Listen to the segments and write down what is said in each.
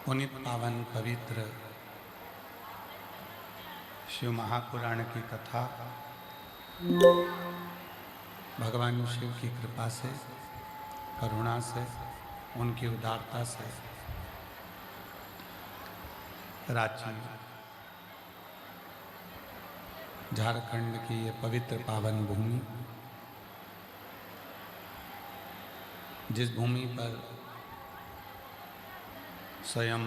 पुनित पावन पवित्र शिव महापुराण की कथा भगवान शिव की कृपा से, करुणा से, उनकी उदारता से रांची झारखंड की ये पवित्र पावन भूमि, जिस भूमि पर स्वयं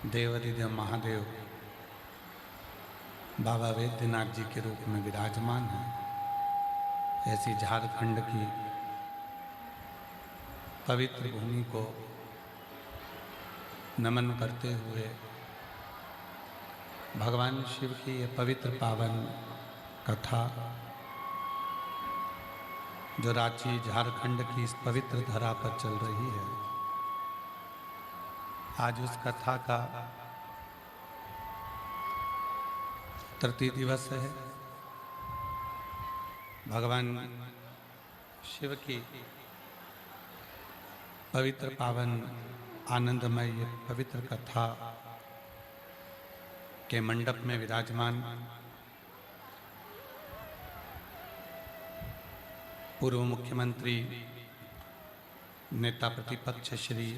देवाधिदेव महादेव बाबा वैद्यनाथ जी के रूप में विराजमान है, ऐसी झारखंड की पवित्र भूमि को नमन करते हुए भगवान शिव की ये पवित्र पावन कथा जो रांची झारखंड की इस पवित्र धरा पर चल रही है, आज उस कथा का तृतीय दिवस है। भगवान शिव की पवित्र पावन आनंदमय ये पवित्र कथा के मंडप में विराजमान पूर्व मुख्यमंत्री नेता प्रतिपक्ष श्री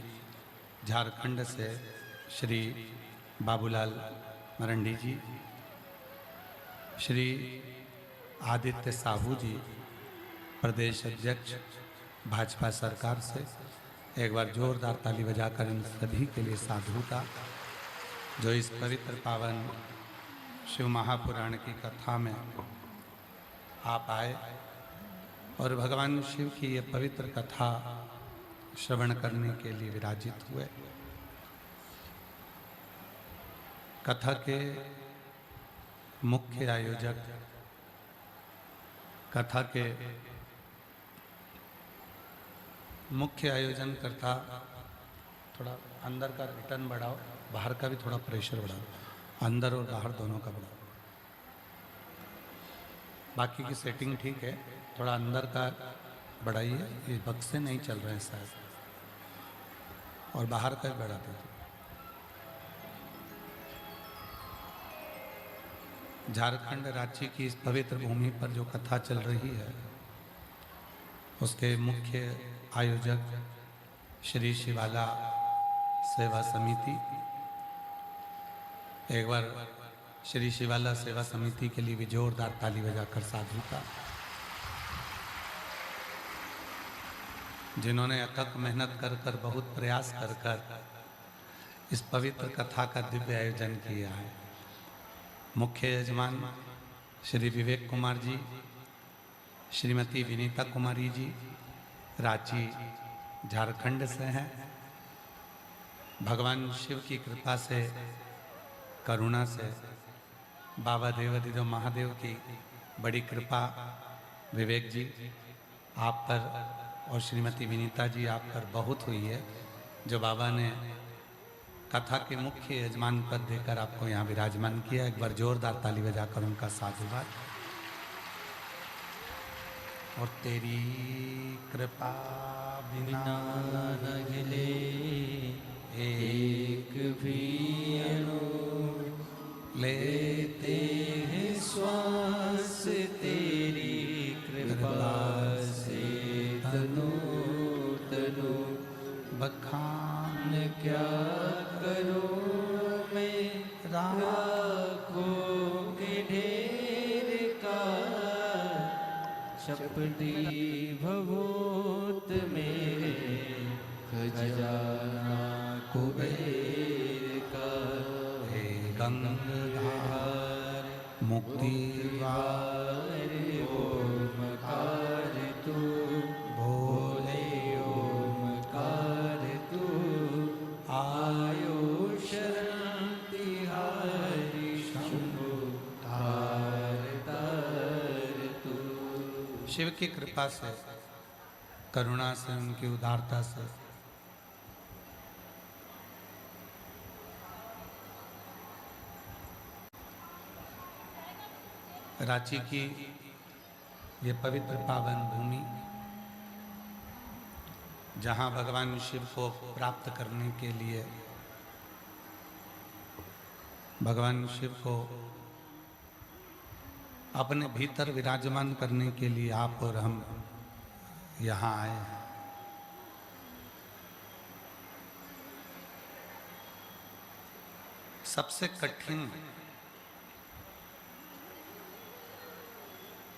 झारखंड से श्री बाबूलाल मरंडी जी, श्री आदित्य साहू जी प्रदेश अध्यक्ष भाजपा सरकार से एक बार जोरदार ताली बजाकर इन सभी के लिए साधुता, जो इस पवित्र पावन शिव महापुराण की कथा में आप आए और भगवान शिव की ये पवित्र कथा श्रवण करने के लिए विराजित हुए। कथा के मुख्य आयोजक, कथा के मुख्य आयोजनकर्ता, थोड़ा अंदर का रिटर्न बढ़ाओ, बाहर का भी थोड़ा प्रेशर बढ़ाओ, अंदर और बाहर दोनों का बढ़ाओ। बाकी की सेटिंग ठीक है, थोड़ा अंदर का बढ़ाइए, ये बक्से नहीं चल रहे हैं शायद, और बाहर का बढ़ा दीजिए। झारखंड रांची की इस पवित्र भूमि पर जो कथा चल रही है, उसके मुख्य आयोजक श्री शिवाला सेवा समिति, एक बार श्री शिवाला सेवा समिति के लिए भी जोरदार ताली बजाकर साधुता, जिन्होंने अथक मेहनत कर कर, बहुत प्रयास कर कर इस पवित्र कथा का दिव्य आयोजन किया है। मुख्य यजमान श्री विवेक कुमार जी, श्रीमती विनीता कुमारी जी रांची झारखंड से हैं। भगवान शिव की कृपा से, करुणा से, बाबा देवाधिदेव महादेव की बड़ी कृपा विवेक जी आप पर और श्रीमती विनीता जी आप पर बहुत हुई है, जो बाबा ने कथा के मुख्य यजमान पद देकर आपको यहाँ विराजमान किया। एक बार जोरदार ताली बजाकर उनका साधुवाद। और तेरी कृपा बिना न हिले एक भी अणु, लेते हैं श्वास तेरी कृपा से, तनु तनु बखान क्या करो मैं, राखों के ढेर का शपटी भभूत मेरे, खजाना कुबेर का, हे गंगाधार मुक्ति द्वार ओमकार तू, भोले ओमकार तू, आयो शरणि हरि शंभु तार तार तू। शिव की कृपा से, करुणा से, उनकी उदारता से रांची की ये पवित्र पावन भूमि जहाँ भगवान शिव को प्राप्त करने के लिए, भगवान शिव को अपने भीतर विराजमान करने के लिए आप और हम यहाँ आए हैं। सबसे कठिन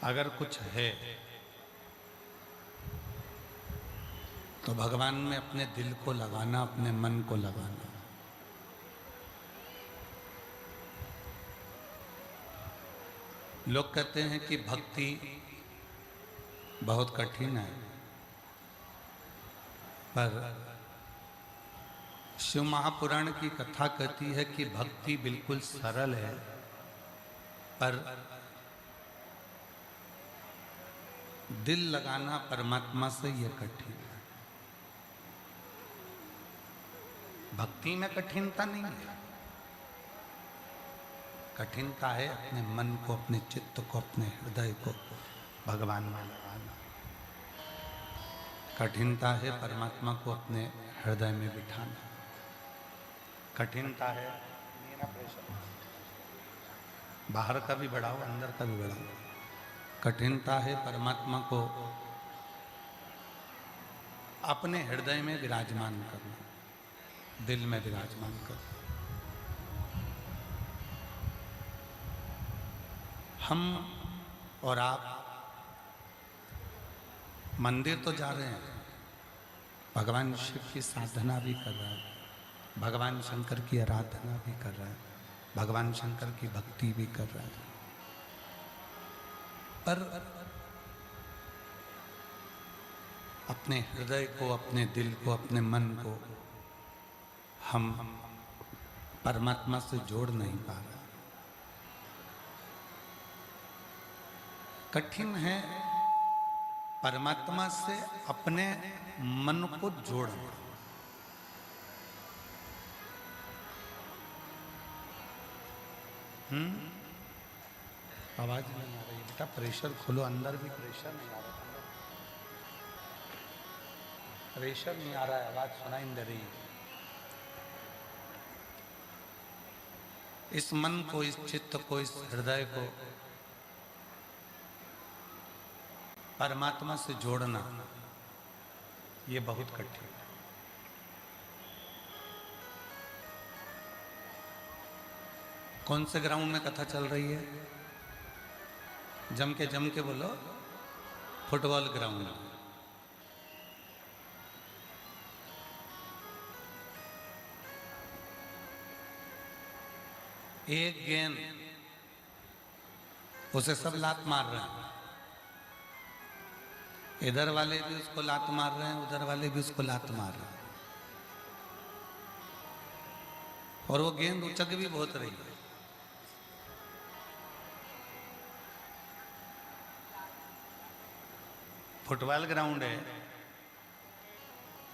अगर कुछ है तो भगवान में अपने दिल को लगाना, अपने मन को लगाना। लोग कहते हैं कि भक्ति बहुत कठिन है, पर शिव महापुराण की कथा कहती है कि भक्ति बिल्कुल सरल है, पर दिल लगाना परमात्मा से यह कठिन है। भक्ति में कठिनता नहीं है, कठिनता है अपने मन को, अपने चित्त को, अपने हृदय को भगवान में लगाना। कठिनता है परमात्मा को अपने हृदय में बिठाना। कठिनता है बाहर का भी बढ़ाओ, अंदर का भी बढ़ाओ। कठिनता है परमात्मा को अपने हृदय में विराजमान करना, दिल में विराजमान करना। हम और आप मंदिर तो जा रहे हैं, भगवान शिव की साधना भी कर रहे हैं, भगवान शंकर की आराधना भी कर रहे हैं, भगवान शंकर की भक्ति भी कर रहे हैं, पर अपने हृदय को, अपने दिल को, अपने मन को हम परमात्मा से जोड़ नहीं पा रहे। कठिन है परमात्मा से अपने मन को जोड़ना। आवाज नहीं आ रही बेटा, प्रेशर खोलो, अंदर भी प्रेशर नहीं आ रहा, प्रेशर नहीं आ रहा है, आवाज सुनाई नहीं दे रही। इस मन को, इस चित्त को, इस हृदय को परमात्मा से जोड़ना ये बहुत कठिन है। कौन से ग्राउंड में कथा चल रही है? जम के बोलो। Football ground. एक गेंद, उसे सब लात मार रहे हैं, इधर वाले भी उसको लात मार रहे हैं, उधर वाले भी उसको लात मार रहे हैं, और वो गेंद उचक भी बहुत रही है। फुटबॉल ग्राउंड है,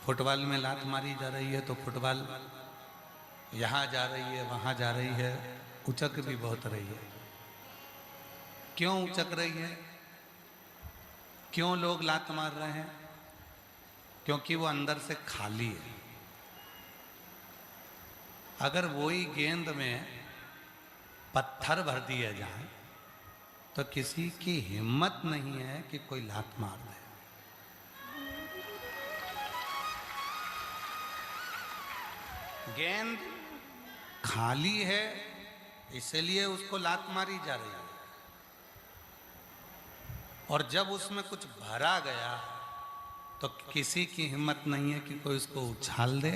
फुटबॉल में लात मारी जा रही है, तो फुटबॉल यहां जा रही है, वहां जा रही है, उचक भी बहुत रही है। क्यों उचक रही है? क्यों लोग लात मार रहे हैं? क्योंकि वो अंदर से खाली है। अगर वही गेंद में पत्थर भर दिए जाए तो किसी की हिम्मत नहीं है कि कोई लात मार दे। गेंद खाली है, इसलिए उसको लात मारी जा रही है, और जब उसमें कुछ भरा गया तो किसी की हिम्मत नहीं है कि कोई उसको उछाल दे,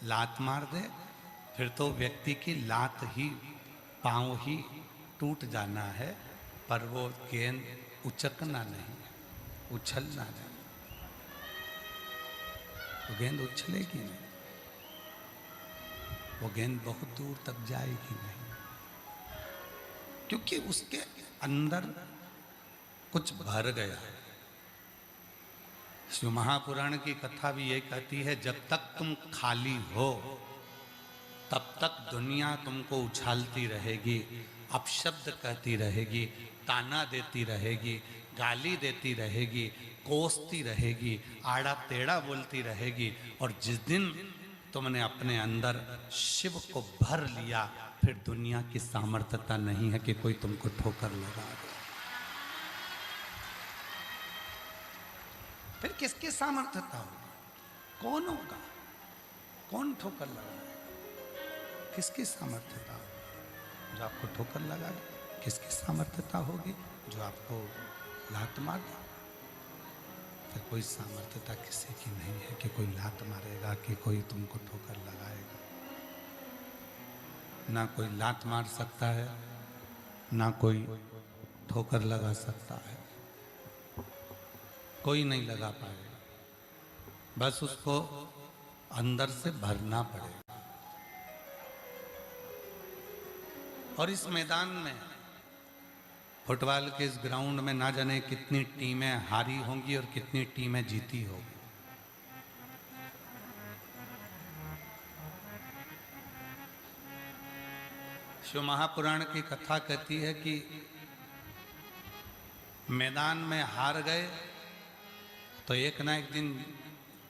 लात मार दे। फिर तो व्यक्ति की लात ही, पांव ही टूट जाना है, पर वो गेंद उचकना नहीं, उछलना नहीं। वो गेंद उछलेगी नहीं, वो गेंद बहुत दूर तक जाएगी नहीं, क्योंकि उसके अंदर कुछ भर गया है। शिव महापुराण की कथा भी ये कहती है, जब तक तुम खाली हो तब तक दुनिया तुमको उछालती रहेगी, अपशब्द कहती रहेगी, ताना देती रहेगी, गाली देती रहेगी, कोसती रहेगी, आड़ा टेढ़ा बोलती रहेगी। और जिस दिन तुमने अपने अंदर शिव को भर लिया, फिर दुनिया की सामर्थ्यता नहीं है कि कोई तुमको ठोकर लगा दे। फिर किसकी सामर्थ्यता होगी? कौन होगा? कौन ठोकर लगाएगा? किसकी सामर्थ्यता होगी? जो आपको ठोकर लगा दे। किसकी सामर्थ्यता होगी? जो आपको लात मार दे। फिर कोई सामर्थ्यता किसी की नहीं है कि कोई लात मारेगा, कि कोई तुमको ठोकर लगाएगा। ना कोई लात मार सकता है, ना कोई ठोकर लगा सकता है। कोई नहीं लगा पाएगा, बस उसको अंदर से भरना पड़ेगा। और इस मैदान में, फुटबॉल के इस ग्राउंड में, ना जाने कितनी टीमें हारी होंगी और कितनी टीमें जीती होंगी। शिव महापुराण की कथा कहती है कि मैदान में हार गए तो एक ना एक दिन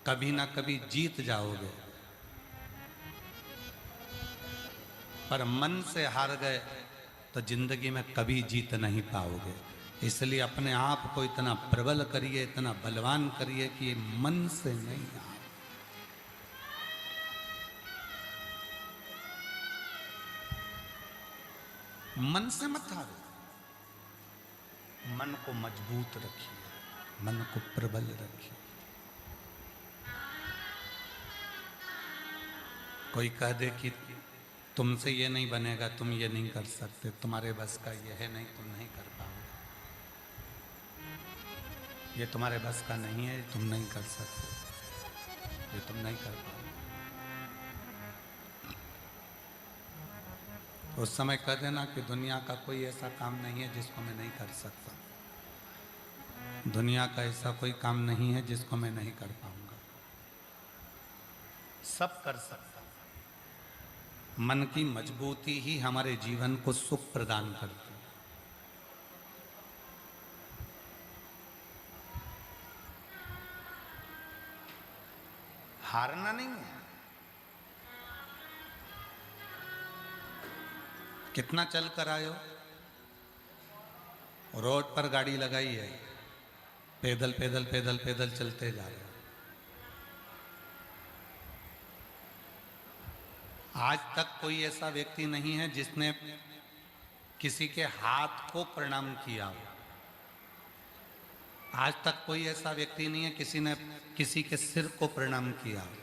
कभी ना कभी जीत जाओगे, पर मन से हार गए तो जिंदगी में कभी जीत नहीं पाओगे। इसलिए अपने आप को इतना प्रबल करिए, इतना बलवान करिए कि मन से नहीं हार। मन से मत हारो, मन को मजबूत रखिए, मन को प्रबल रखिए। कोई कह दे कि तुमसे ये नहीं बनेगा, तुम ये नहीं कर सकते, तुम्हारे बस का ये है नहीं, तुम नहीं कर पाओगे, ये तुम्हारे बस का नहीं है, तुम नहीं कर सकते, ये तुम नहीं कर पाओगे। उस समय कह देना कि दुनिया का कोई ऐसा काम नहीं है जिसको मैं नहीं कर सकता, दुनिया का ऐसा कोई काम नहीं है जिसको मैं नहीं कर पाऊंगा, सब कर सकता। मन की मजबूती ही हमारे जीवन को सुख प्रदान करती है। हारना नहीं है। कितना चल कर आयो, रोड पर गाड़ी लगाई है, पैदल पैदल पैदल पैदल चलते जा रहे हो। आज तक कोई ऐसा व्यक्ति नहीं है जिसने किसी के हाथ को प्रणाम किया हो। आज तक कोई ऐसा व्यक्ति नहीं है किसी ने किसी के सिर को प्रणाम किया हो।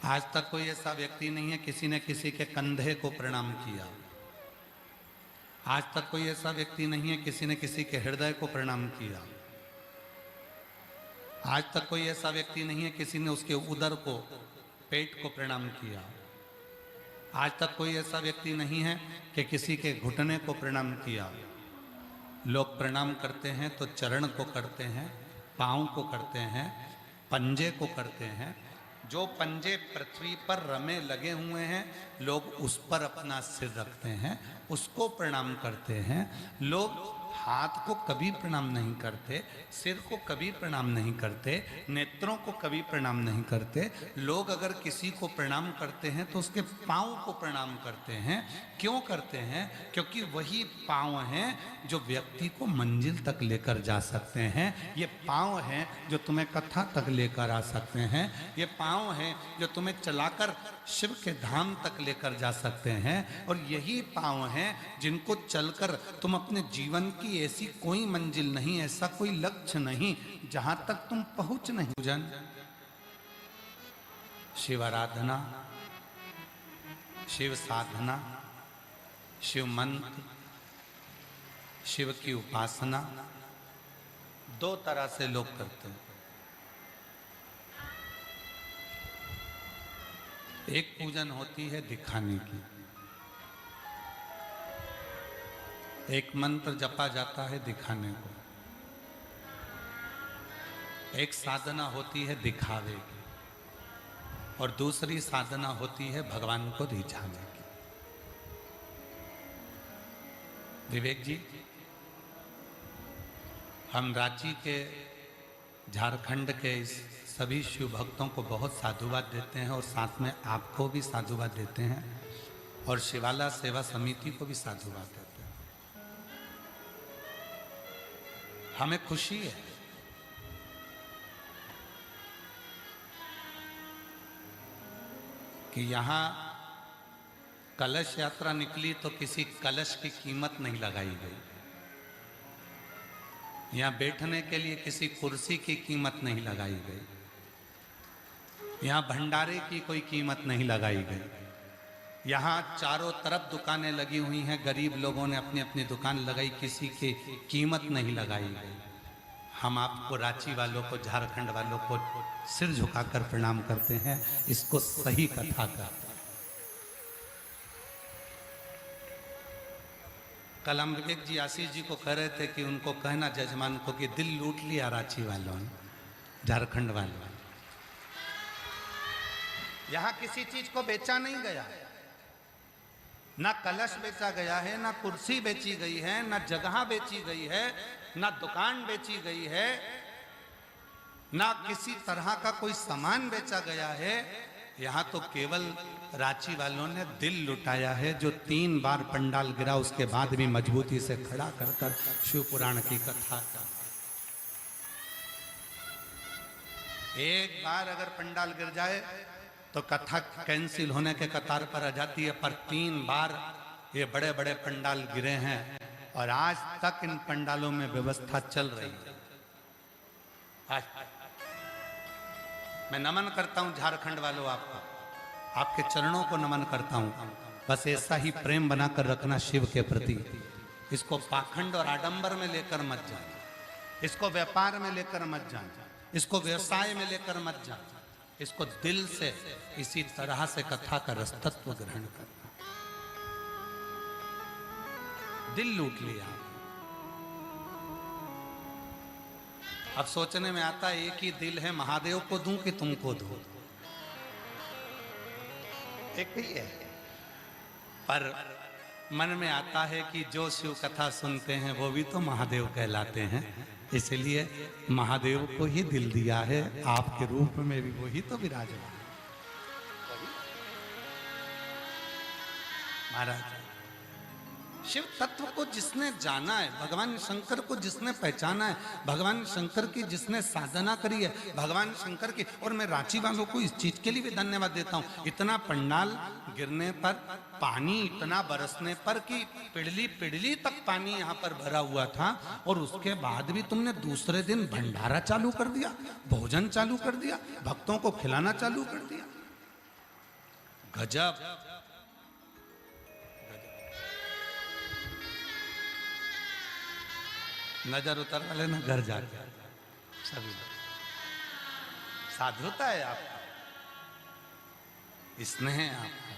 आज तक कोई ऐसा व्यक्ति नहीं है किसी ने किसी के कंधे को प्रणाम किया हो। आज तक कोई ऐसा व्यक्ति नहीं है किसी ने किसी के हृदय को प्रणाम किया हो। आज तक कोई ऐसा व्यक्ति नहीं है किसी ने उसके उदर को, पेट को प्रणाम किया। आज तक कोई ऐसा व्यक्ति नहीं है कि किसी के घुटने को प्रणाम किया। लोग प्रणाम करते हैं तो चरण को करते हैं, पाँव को करते हैं, पंजे को करते हैं। जो पंजे पृथ्वी पर रमे लगे हुए हैं, लोग उस पर अपना सिर रखते हैं, उसको प्रणाम करते हैं। लोग हाथ को कभी प्रणाम नहीं करते, सिर को कभी प्रणाम नहीं करते, नेत्रों को कभी प्रणाम नहीं करते। लोग अगर किसी को प्रणाम करते हैं तो उसके पाँव को प्रणाम करते हैं। क्यों करते हैं? क्योंकि वही पाँव हैं जो व्यक्ति को मंजिल तक लेकर जा सकते हैं। ये पाँव हैं जो तुम्हें कथा तक लेकर आ सकते हैं। ये पाँव हैं जो तुम्हें चलाकर शिव के धाम तक लेकर जा सकते हैं। और यही पाँव हैं जिनको चलकर तुम अपने जीवन की ऐसी कोई मंजिल नहीं, ऐसा कोई लक्ष्य नहीं जहां तक तुम पहुंच नहीं। पूजन, शिव आराधना, शिव साधना, शिव मंत्र, शिव की उपासना दो तरह से लोग करते हैं। एक पूजन होती है दिखाने की, एक मंत्र जपा जाता है दिखाने को, एक साधना होती है दिखावे की, और दूसरी साधना होती है भगवान को रिझाने की। विवेक जी, हम रांची के, झारखंड के इस सभी शिव भक्तों को बहुत साधुवाद देते हैं और साथ में आपको भी साधुवाद देते हैं और शिवाला सेवा समिति को भी साधुवाद देते हैं। हमें खुशी है कि यहाँ कलश यात्रा निकली तो किसी कलश की कीमत नहीं लगाई गई। यहाँ बैठने के लिए किसी कुर्सी की कीमत नहीं लगाई गई। यहाँ भंडारे की कोई कीमत नहीं लगाई गई। यहाँ चारों तरफ दुकानें लगी हुई हैं, गरीब लोगों ने अपनी अपनी दुकान लगाई, किसी की कीमत नहीं लगाई गई। हम आपको, रांची वालों को, झारखंड वालों को सिर झुकाकर प्रणाम करते हैं। इसको सही कथा कहते हैं। कल हम विवेक जी, आशीष जी को कह रहे थे कि उनको कहना जजमान को कि दिल लूट लिया रांची वालों ने, झारखंड वालों ने। यहां किसी चीज को बेचा नहीं गया, ना कलश बेचा गया है, ना कुर्सी बेची गई है, ना जगह बेची गई है, ना दुकान बेची गई है, ना किसी तरह का कोई सामान बेचा गया है। यहाँ तो केवल रांची वालों ने दिल लुटाया है, जो 3 बार पंडाल गिरा उसके बाद भी मजबूती से खड़ा कर कर शिव पुराण की कथा का। एक बार अगर पंडाल गिर जाए तो कथा कैंसिल होने के कतार पर आ जाती है, पर 3 बार ये बड़े बड़े पंडाल गिरे हैं और आज तक इन पंडालों में व्यवस्था चल रही है। आज मैं नमन करता हूं झारखंड वालों, आपको, आपके चरणों को नमन करता हूं। बस ऐसा ही प्रेम बनाकर रखना शिव के प्रति। इसको पाखंड और आडंबर में लेकर मत जाना, इसको व्यापार में लेकर मत जाना, इसको व्यवसाय में लेकर मत जाना। इसको दिल से इसी तरह से कथा का रसतत्व ग्रहण करना। दिल लूट लिया। अब सोचने में आता है, एक ही दिल है, महादेव को दूं कि तुमको दूं? एक ही है। पर मन में आता है कि जो शिव कथा सुनते हैं वो भी तो महादेव कहलाते हैं, इसलिए महादेव को ही दिल दिया है। आपके रूप में भी वही तो विराजमान महाराज। शिव तत्व को जिसने जाना है, भगवान शंकर को जिसने पहचाना है, भगवान शंकर की जिसने साधना करी है, भगवान शंकर की। और मैं रांची वालों को इस चीज के लिए भी धन्यवाद देता हूँ। इतना पंडाल गिरने पर, पानी इतना बरसने पर कि पिड़ली पिड़ली तक पानी यहाँ पर भरा हुआ था, और उसके बाद भी तुमने दूसरे दिन भंडारा चालू कर दिया, भोजन चालू कर दिया, भक्तों को खिलाना चालू कर दिया। गजब। नजर उतर वाले ना घर जाके सभी साधुता है आपका, स्नेह है आपका।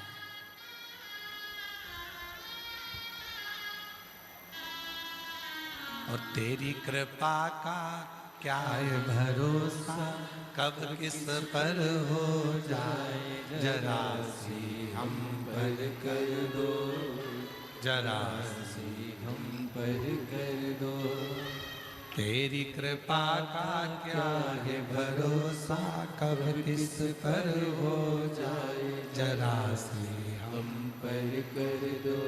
और तेरी कृपा का क्या है भरोसा, कब किस पर हो जाए, जरा सी हम पर कर दो, जरा सी हम पर कर दो। तेरी कृपा का क्या है भरोसा, कब किस पर हो जाए, जरा सी हम पर कर दो,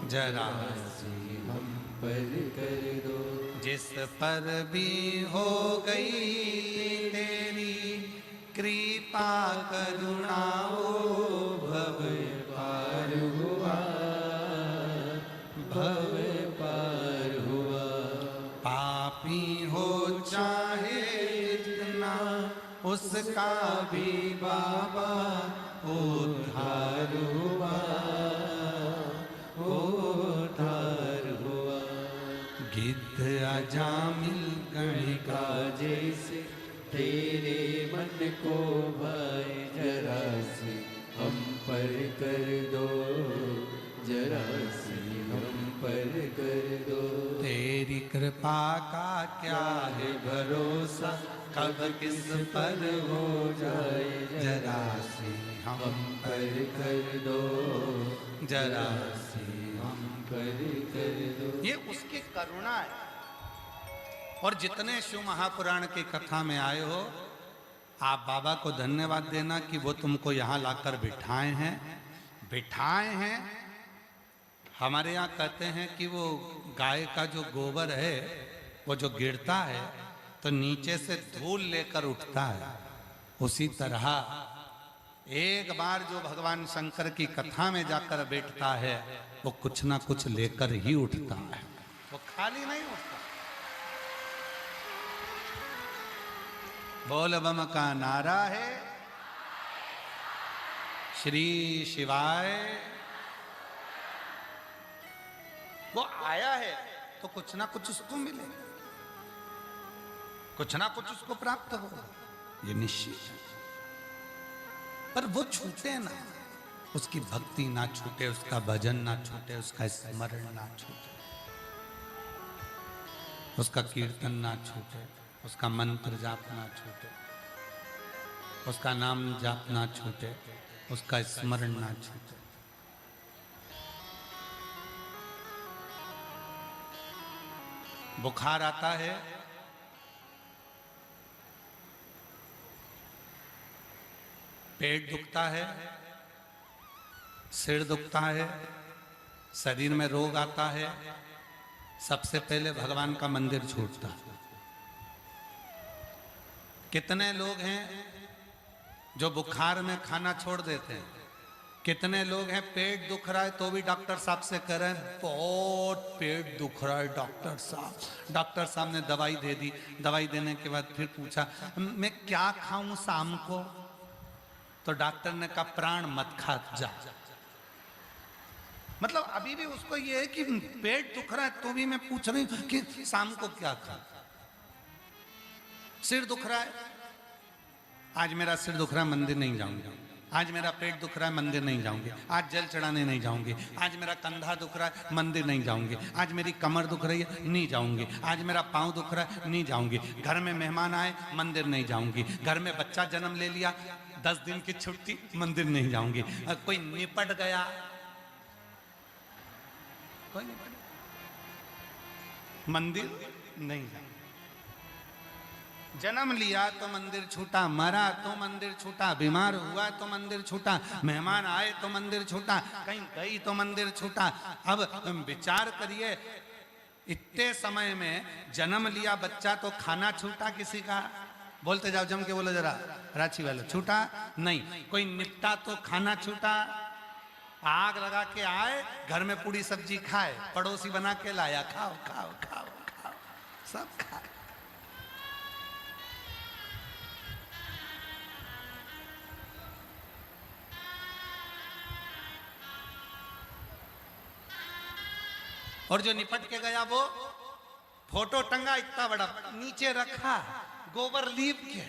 जरा सी हम पर कर दो। जिस पर भी हो गई तेरी कृपा करुणा, ओ भव पार हुआ, भव पार हुआ। पापी हो चाहे जितना, उसका भी बाबा उद्धार हुआ, उद्धार हुआ। गिद्ध अजामिल गणिका जैसे तेरे मन को भाए, जरा सी हम पर कर दो, जरा सी हम पर कर दो। तेरी कृपा का क्या है भरोसा, कब किस पर हो जाए, जरा सी हम पर कर दो, जरा सी हम पर कर दो। ये उसकी करुणा है। और जितने शिव महापुराण की कथा में आए हो, आप बाबा को धन्यवाद देना कि वो तुमको यहाँ लाकर बिठाए हैं। हमारे यहाँ कहते हैं कि वो गाय का जो गोबर है वो जो गिरता है तो नीचे से धूल लेकर उठता है, उसी तरह एक बार जो भगवान शंकर की कथा में जाकर बैठता है वो कुछ ना कुछ लेकर ही उठता है, वो खाली नहीं उठता। बोल बम का नारा है, श्री शिवाय। वो आया है तो कुछ ना कुछ उसको मिलेगा, कुछ ना कुछ उसको प्राप्त होगा, ये निश्चित है। पर वो छूटे ना, उसकी भक्ति ना छूटे, उसका भजन ना छूटे, उसका स्मरण ना छूटे, उसका कीर्तन ना छूटे, उसका मंत्र जाप ना छूटे, उसका नाम जाप ना छूटे, उसका स्मरण ना छूटे। बुखार आता है, पेट दुखता है, सिर दुखता है, शरीर में रोग आता है, सबसे पहले भगवान का मंदिर छूटता है। कितने लोग हैं जो बुखार में खाना छोड़ देते हैं, कितने लोग हैं पेट दुख रहा है तो भी डॉक्टर साहब से कह रहे हैं बहुत पेट दुख रहा है डॉक्टर साहब। डॉक्टर साहब ने दवाई दे दी, दवाई देने के बाद फिर पूछा मैं क्या खाऊं शाम को, तो डॉक्टर ने कहा प्राण मत खा जा। मतलब अभी भी उसको ये है कि पेट दुख रहा है तो भी मैं पूछ रही हूं कि शाम को क्या खा। सिर दुख रहा है, आज मेरा सिर दुख रहा है मंदिर नहीं जाऊंगी, आज मेरा पेट दुख रहा है मंदिर नहीं जाऊंगी, आज जल चढ़ाने नहीं जाऊंगी, आज मेरा कंधा दुख रहा है मंदिर नहीं जाऊंगी, आज मेरी कमर दुख रही है नहीं जाऊंगी, आज मेरा पाँव दुख रहा है नहीं जाऊंगी, घर में मेहमान आए मंदिर नहीं जाऊंगी, घर में बच्चा जन्म ले लिया 10 दिन की छुट्टी मंदिर नहीं जाऊंगी, कोई निपट गया, कोई निपट मंदिर नहीं जाऊंगी, जन्म लिया तो मंदिर छूटा, मरा तो मंदिर छूटा, बीमार हुआ तो मंदिर छूटा, मेहमान आए तो मंदिर छूटा, कहीं गई तो मंदिर छूटा। अब विचार करिए, इतने समय में जन्म लिया बच्चा तो खाना छूटा किसी का, बोलते जाओ जम के बोलो जरा रांची वाले, छूटा नहीं, कोई निपटा तो खाना छूटा, आग लगा के आए घर में पूरी सब्जी खाए, पड़ोसी बना के लाया खाओ खाओ खाओ खाओ, सब खाए। और जो निपट के गया वो फोटो टंगा इतना बड़ा नीचे रखा, गोबर लीप के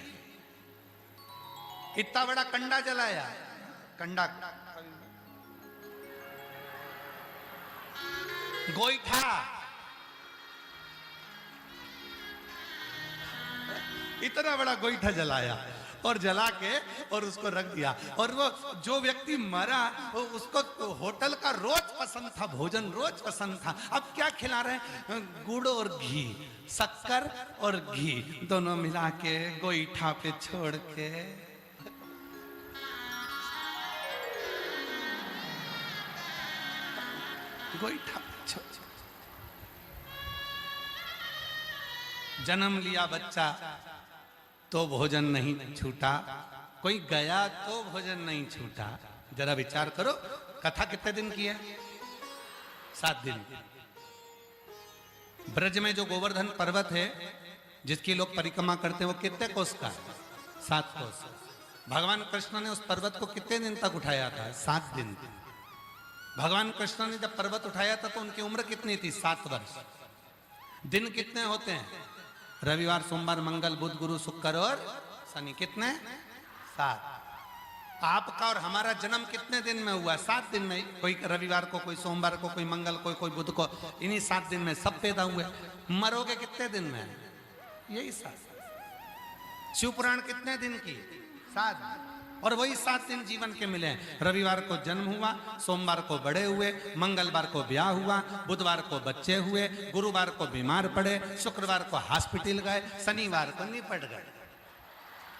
इतना बड़ा कंडा जलाया, कंडा गोईठा इतना बड़ा गोईठा जलाया और जला के और उसको रख दिया। और वो जो व्यक्ति मरा उसको होटल का रोज पसंद था, भोजन रोज पसंद था, अब क्या खिला रहे हैं, गुड़ और घी, शक्कर और घी दोनों मिला के गोईठा पे छोड़ के, गोईठा पे छोड़, जन्म लिया बच्चा तो भोजन नहीं छूटा, कोई गया तो भोजन नहीं छूटा। जरा विचार करो, कथा कितने दिन की है, 7 दिन। ब्रज में जो गोवर्धन पर्वत है जिसकी लोग परिक्रमा करते हैं वो कितने कोस का है, 7 कोस। भगवान कृष्ण ने उस पर्वत को कितने दिन तक उठाया था, 7 दिन। भगवान कृष्ण ने जब पर्वत उठाया था तो उनकी उम्र कितनी थी, 7 वर्ष। दिन कितने होते हैं, रविवार सोमवार मंगल बुध गुरु शुक्र और शनि, कितने, 7। आपका और हमारा जन्म कितने दिन में हुआ, 7 दिन में। कोई रविवार को, कोई सोमवार को, कोई मंगल को, कोई बुध को, इन्हीं 7 दिन में सब पैदा हुए। मरोगे कितने दिन में, यही 7। शिव पुराण कितने दिन की, 7। और वही 7 दिन जीवन के मिले हैं। रविवार को जन्म हुआ, सोमवार को बड़े हुए, मंगलवार को ब्याह हुआ, बुधवार को बच्चे हुए, गुरुवार को बीमार पड़े, शुक्रवार को हॉस्पिटल गए, शनिवार को निपट गए।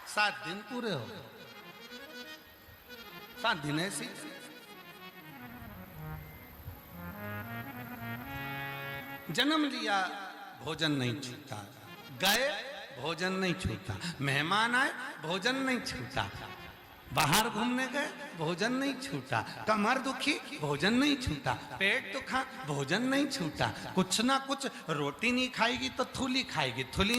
7 दिन पूरे हो गए। 7 दिन ऐसी। जन्म लिया, भोजन नहीं छूटा, गए भोजन नहीं छूटा, मेहमान आए भोजन नहीं छूटा, बाहर घूमने गए भोजन नहीं छूटा, कमर दुखी भोजन नहीं छूटा, पेट दुखा भोजन नहीं छूटा, कुछ ना कुछ रोटी नहीं खाएगी तो थूली खाएगी, थूली